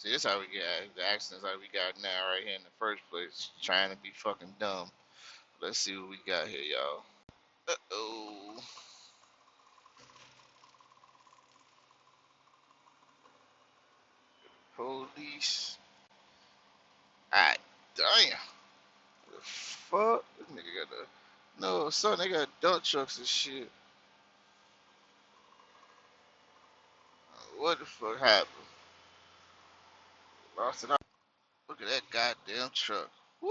See, this how we get the accidents like we got now right here in the first place. Trying to be fucking dumb. Let's see what we got here, y'all. Uh-oh. Police. Ah, damn. The fuck? This nigga got a... No, son, they got dump trucks and shit. What the fuck happened? Lost it out. Look at that goddamn truck. Woo!